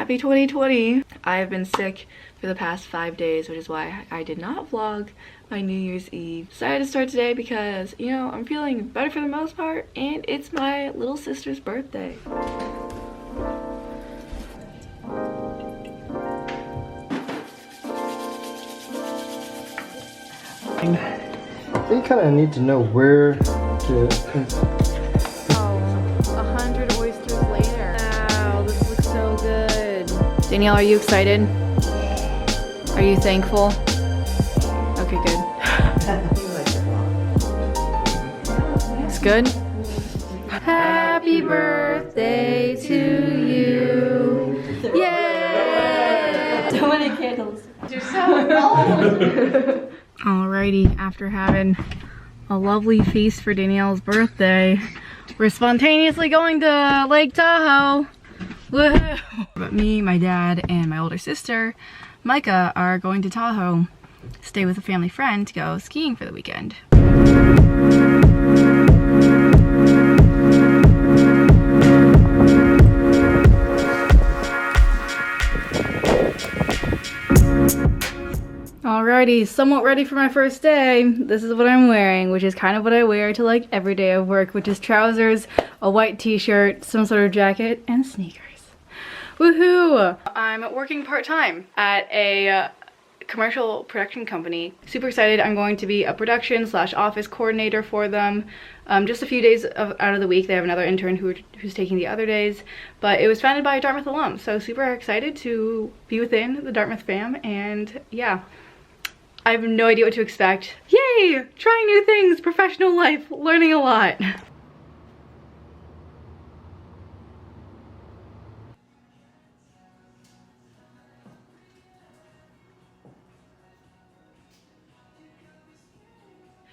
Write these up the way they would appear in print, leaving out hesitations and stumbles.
happy 2020. I've been sick for the past 5 days, which is why I did not vlog my New Year's Eve. Decided to start today because, you know, I'm feeling better for the most part, and it's my little sister's birthday. You kind of need to know where to... 100 oysters later. Wow, this looks so good. Danielle, are you excited? Are you thankful? Okay, good. It's good? Happy birthday to you. Yay! So many candles. You're so old. Alrighty, after having a lovely feast for Danielle's birthday, we're spontaneously going to Lake Tahoe. Woohoo! But me, my dad, and my older sister, Micah, are going to Tahoe, stay with a family friend to go skiing for the weekend. Alrighty, somewhat ready for my first day. This is what I'm wearing, which is kind of what I wear to like every day of work, which is trousers, a white t-shirt, some sort of jacket, and sneakers. Woohoo! I'm working part-time at a commercial production company. Super excited. I'm going to be a production / office coordinator for them. Just a few days out of the week. They have another intern who's taking the other days, but it was founded by a Dartmouth alum, so super excited to be within the Dartmouth fam, and yeah. I have no idea what to expect. Yay! Trying new things, professional life, learning a lot.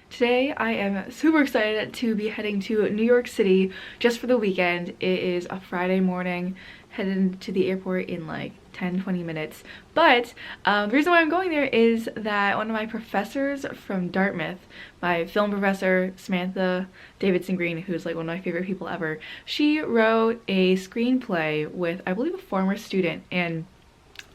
Today I am super excited to be heading to New York City just for the weekend. It is a Friday morning, headed to the airport in like 10-20 minutes. But the reason why I'm going there is that one of my professors from Dartmouth, my film professor, Samantha Davidson Green, who's like one of my favorite people ever, she wrote a screenplay with, I believe, a former student, and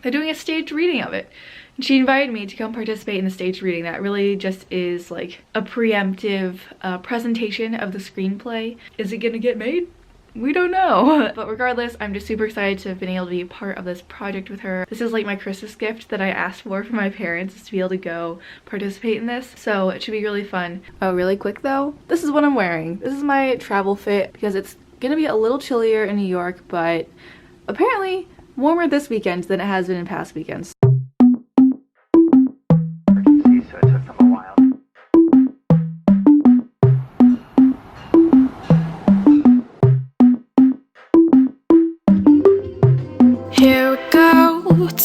they're doing a staged reading of it. And she invited me to come participate in the staged reading. That really just is like a preemptive presentation of the screenplay. Is it gonna get made? We don't know. But regardless, I'm just super excited to have been able to be part of this project with her. This is like my Christmas gift that I asked for my parents, is to be able to go participate in this. So it should be really fun. Oh, really quick though, this is what I'm wearing. This is my travel fit because it's gonna be a little chillier in New York, but apparently warmer this weekend than it has been in past weekends.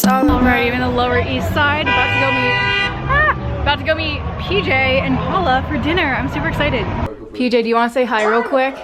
Alright, I'm in the Lower East Side, about to go meet PJ and Paula for dinner. I'm super excited. PJ, do you want to say hi real quick?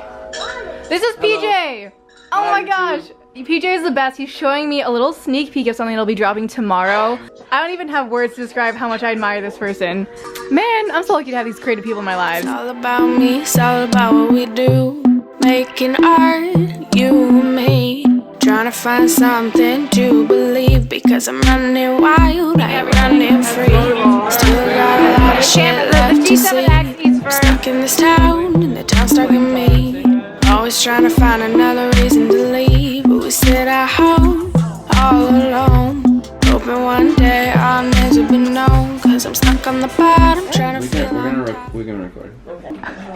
This is PJ! Oh my gosh! PJ is the best. He's showing me a little sneak peek of something that'll be dropping tomorrow. I don't even have words to describe how much I admire this person. Man, I'm so lucky to have these creative people in my lives. It's all about me, it's all about what we do. Making art, you and me. Trying to find something to believe, because I'm running wild, I ain't running free. Still got a lot of shit left to see. I'm stuck in this town, and the town's stuck in me. Always trying to find another reason to leave, but we sit at home, all alone. Hoping one day I'll never be known, cause I'm stuck on the bottom, trying to feel we're gonna record. Okay.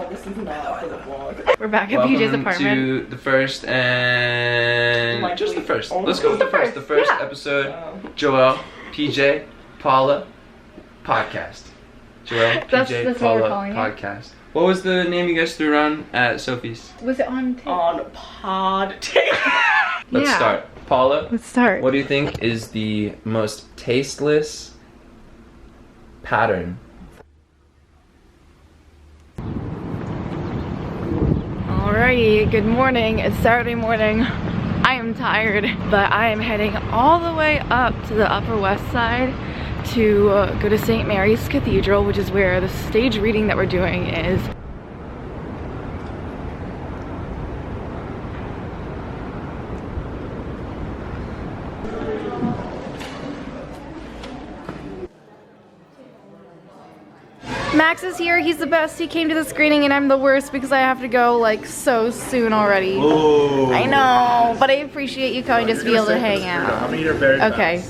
This is not for the vlog. We're back at PJ's apartment. Welcome to the first and just the first. Let's go with the first. The first episode. Joelle, PJ, Paula, podcast. Joelle, PJ, that's Paula, what we're calling it. podcast. What was the name you guys threw around at Sophie's? Was it on tape? On pod Let's Yeah. start. Paula, Let's start. what do you think is the most tasteless pattern? Alrighty, good morning. It's Saturday morning. I am tired, but I am heading all the way up to the Upper West Side to go to St. Mary's Cathedral, which is where the stage reading that we're doing is. Max is here. He's the best. He came to the screening and I'm the worst because I have to go like so soon already. Whoa. I know, but I appreciate you coming just to be able to hang out. I'm gonna eat her very fast. Okay.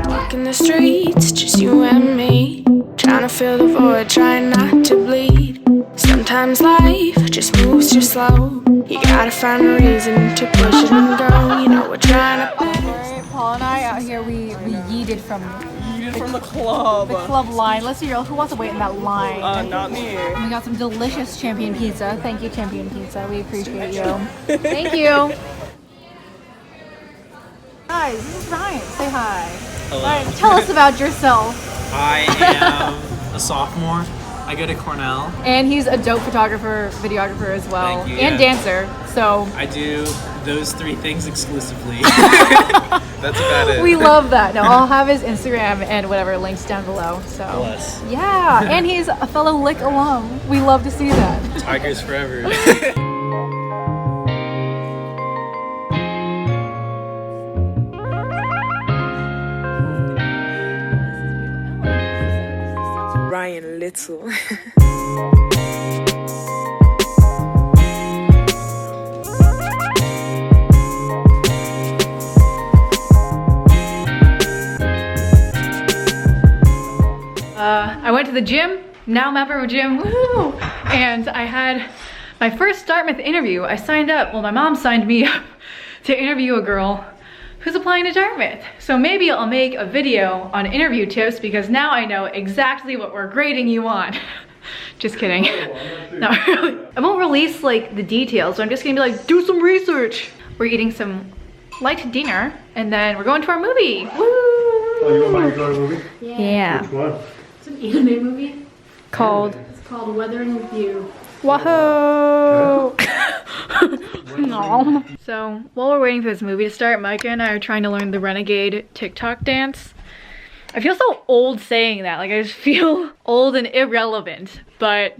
Walking the streets, just you and me. Trying to fill the void, trying not to bleed. Sometimes life just moves too slow. You gotta find a reason to push it and go. You know we're trying to. Alright, Paul and I out here, we yeeted from the club. the club line. Let's see, who wants to wait in that line? Not me. And we got some delicious Champion Pizza. Thank you, Champion Pizza. We appreciate you. Thank you. Guys, this is Ryan. Say hi. Hello. Ryan, tell us about yourself. I am a sophomore. I go to Cornell. And he's a dope photographer, videographer as well, Thank you, and yeah. dancer. So I do those 3 things exclusively. That's about it. we love that. Now I'll have his Instagram and whatever links down below. So Bless. yeah, and he's a fellow Lick alum. We love to see that. Tigers forever. Ryan Little. I went to the gym, now I'm at our gym, woo! And I had my first Dartmouth interview. I signed up, well my mom signed me up to interview a girl who's applying to Dartmouth. So maybe I'll make a video on interview tips because now I know exactly what we're grading you on. Just kidding. Not really. I won't release like the details, so I'm just gonna be like, do some research. We're eating some light dinner and then we're going to our movie. Woo! Oh, you want to go to a movie? Yeah. Which one? It's an anime movie. Called It's called Weathering with You. Wahoo! No. So while we're waiting for this movie to start, Micah and I are trying to learn the Renegade TikTok dance. I feel so old saying that, like I just feel old and irrelevant, but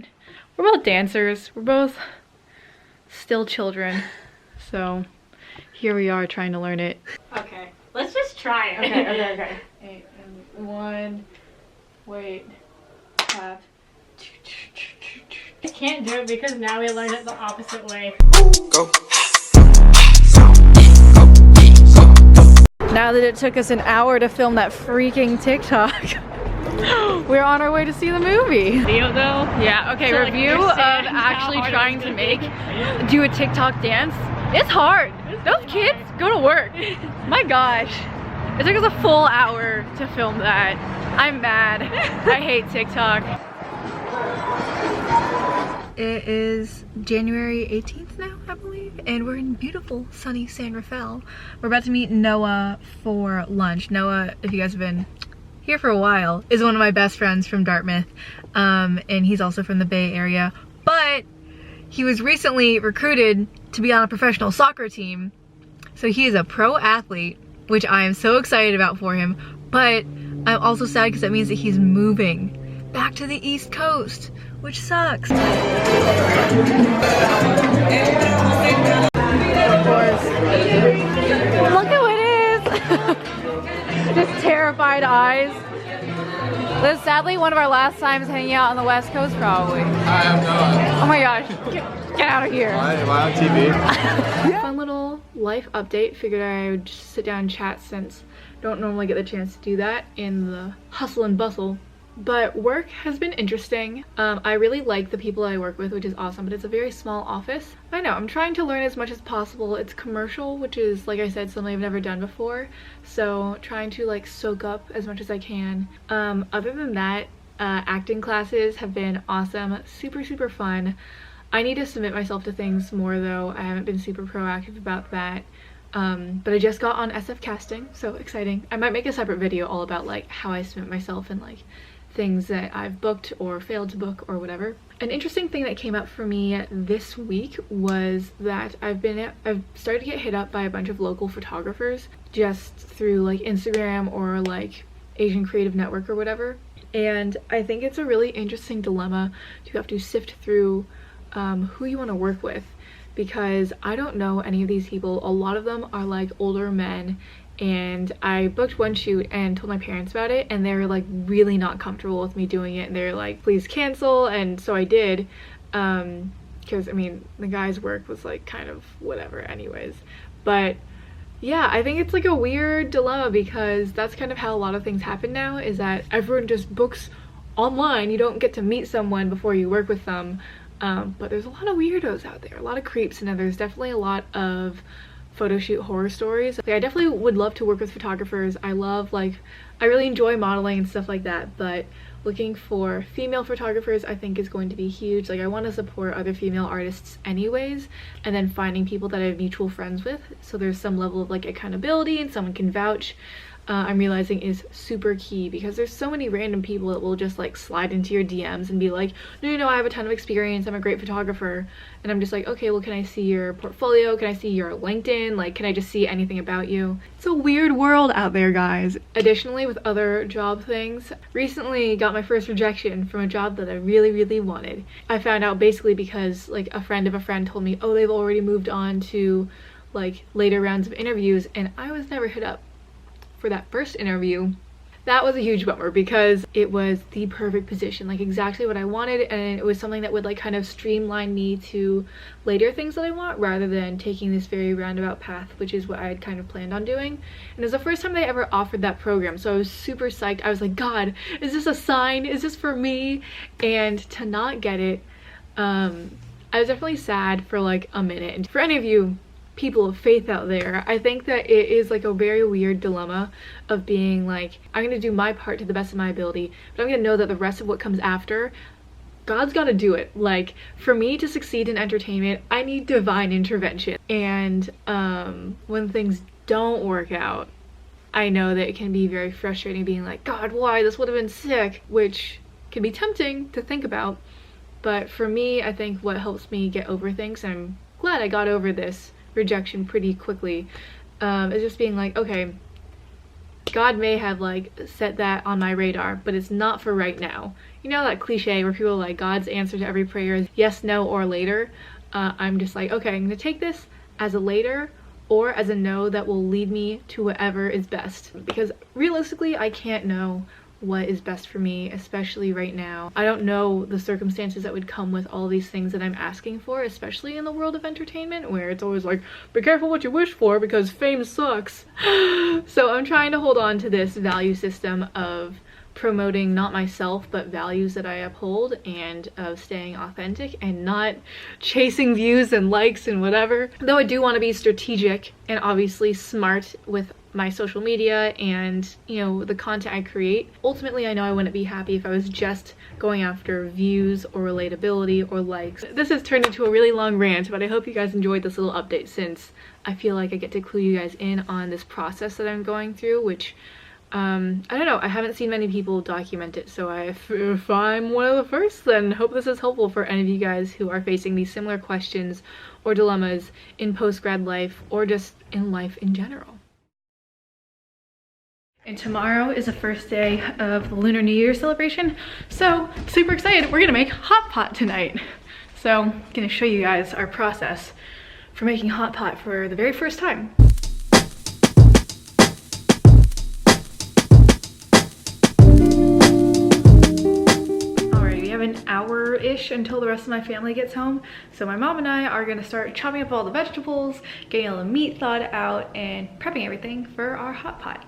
we're both dancers. We're both still children. So here we are trying to learn it. Okay, let's just try it. Okay. 8 and 1. Wait. Tap. I can't do it because now we learned it the opposite way. Now that it took us an hour to film that freaking TikTok, we're on our way to see the movie. Video though? Yeah, okay, So, like, review of understand how actually hard trying it's to gonna do a TikTok dance. It's hard. Those kids go to work. My gosh. It took us a full hour to film that. I'm mad. I hate TikTok. It is January 18th now, I believe, and we're in beautiful sunny San Rafael. We're about to meet Noah for lunch. Noah, if you guys have been here for a while, is one of my best friends from Dartmouth, and he's also from the Bay Area, but he was recently recruited to be on a professional soccer team, so he is a pro athlete, which I am so excited about for him, but I'm also sad because that means that he's moving back to the East Coast, which sucks. Of course. Look who it is! Just terrified eyes. This is sadly one of our last times hanging out on the West Coast, probably. I am not. Oh my gosh, get out of here. Why am I on TV? Fun little life update. Figured I would just sit down and chat since I don't normally get the chance to do that in the hustle and bustle. But work has been interesting. I really like the people I work with, which is awesome, but it's a very small office. I know, I'm trying to learn as much as possible. It's commercial, which is, like I said, something I've never done before. So trying to like soak up as much as I can. Other than that, acting classes have been awesome, super fun. I need to submit myself to things more though. I haven't been super proactive about that. But I just got on SF casting, so exciting. I might make a separate video all about like how I submit myself and like things that I've booked or failed to book or whatever. An interesting thing that came up for me this week was that I've started to get hit up by a bunch of local photographers just through like Instagram or like Asian Creative Network or whatever. And I think it's a really interesting dilemma to have to sift through who you want to work with, because I don't know any of these people. A lot of them are like older men, and I booked one shoot and told my parents about it, and they were like really not comfortable with me doing it, and they're like, please cancel. And so I did, because I mean the guy's work was like kind of whatever anyways. But yeah, I think it's like a weird dilemma, because that's kind of how a lot of things happen now, is that everyone just books online. You don't get to meet someone before you work with them. But there's a lot of weirdos out there, a lot of creeps, and there's definitely a lot of photo shoot horror stories. Like, I definitely would love to work with photographers. I really enjoy modeling and stuff like that, but looking for female photographers I think is going to be huge. Like, I want to support other female artists anyways, and then finding people that I have mutual friends with, so there's some level of like accountability and someone can vouch. I'm realizing is super key, because there's so many random people that will just like slide into your DMs and be like, no, I have a ton of experience, I'm a great photographer. And I'm just like, okay, well, can I see your portfolio? Can I see your LinkedIn? Like, can I just see anything about you? It's a weird world out there, guys. Additionally, with other job things, recently got my first rejection from a job that I really wanted. I found out basically because like a friend of a friend told me, oh, they've already moved on to like later rounds of interviews, and I was never hit up for that first interview. That was a huge bummer, because it was the perfect position, like exactly what I wanted, and it was something that would like kind of streamline me to later things that I want, rather than taking this very roundabout path, which is what I had kind of planned on doing. And it was the first time they ever offered that program, so I was super psyched. I was like, God, is this a sign? Is this for me? And to not get it, I was definitely sad for like a minute. And for any of you people of faith out there, I think that it is like a very weird dilemma of being like, I'm gonna do my part to the best of my ability, but I'm gonna know that the rest of what comes after, God's gotta do it. Like, for me to succeed in entertainment, I need divine intervention. And when things don't work out, I know that it can be very frustrating, being like, God, why? This would have been sick, which can be tempting to think about. But for me, I think what helps me get over things, and I'm glad I got over this rejection pretty quickly, is just being like, okay, God may have like set that on my radar, but it's not for right now. You know that cliche where people are like, God's answer to every prayer is yes, no, or later. I'm just like, okay, I'm gonna take this as a later or as a no that will lead me to whatever is best, because realistically I can't know what is best for me, especially right now. I don't know the circumstances that would come with all these things that I'm asking for, especially in the world of entertainment, where it's always like, be careful what you wish for because fame sucks. So I'm trying to hold on to this value system of promoting not myself but values that I uphold, and of staying authentic and not chasing views and likes and whatever. Though I do want to be strategic and obviously smart with my social media and, you know, the content I create. Ultimately, I know I wouldn't be happy if I was just going after views or relatability or likes. This has turned into a really long rant, but I hope you guys enjoyed this little update, since I feel like I get to clue you guys in on this process that I'm going through, which I don't know, I haven't seen many people document it, so if I'm one of the first, then hope this is helpful for any of you guys who are facing these similar questions or dilemmas in post-grad life, or just in life in general. And tomorrow is the first day of the Lunar New Year celebration, so super excited. We're gonna make hot pot tonight. So I'm gonna show you guys our process for making hot pot for the very first time. Alright, we have an hour-ish until the rest of my family gets home, so my mom and I are gonna start chopping up all the vegetables, getting all the meat thawed out, and prepping everything for our hot pot.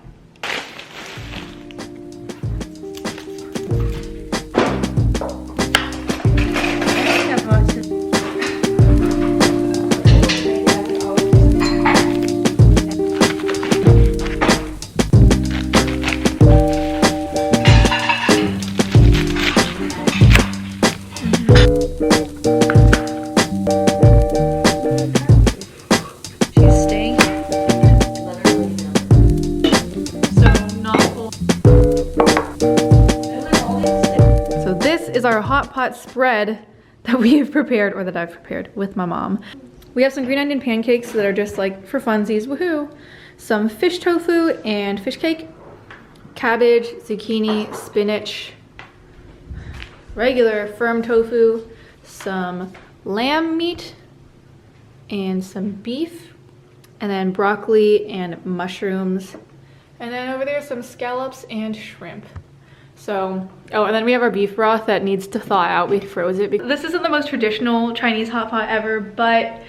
our hot pot spread that we have prepared, or that I've prepared with my mom. We have some green onion pancakes that are just like for funsies, woohoo. Some fish tofu and fish cake, cabbage, zucchini, spinach, regular firm tofu, some lamb meat, and some beef, and then broccoli and mushrooms. And then over there, some scallops and shrimp. So, oh, and then we have our beef broth that needs to thaw out. We froze it. This isn't the most traditional Chinese hot pot ever, but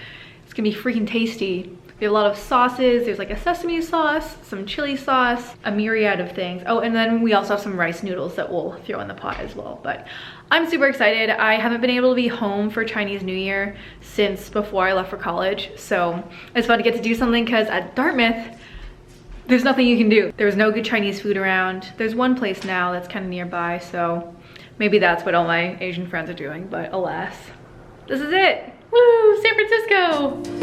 it's gonna be freaking tasty. We have a lot of sauces. There's like a sesame sauce, some chili sauce, a myriad of things. Oh, and then we also have some rice noodles that we'll throw in the pot as well. But I'm super excited. I haven't been able to be home for Chinese New Year since before I left for college. So it's fun to get to do something, because at Dartmouth, there's nothing you can do. There's no good Chinese food around. There's one place now that's kind of nearby, so maybe that's what all my Asian friends are doing, but alas. This is it. Woo, San Francisco.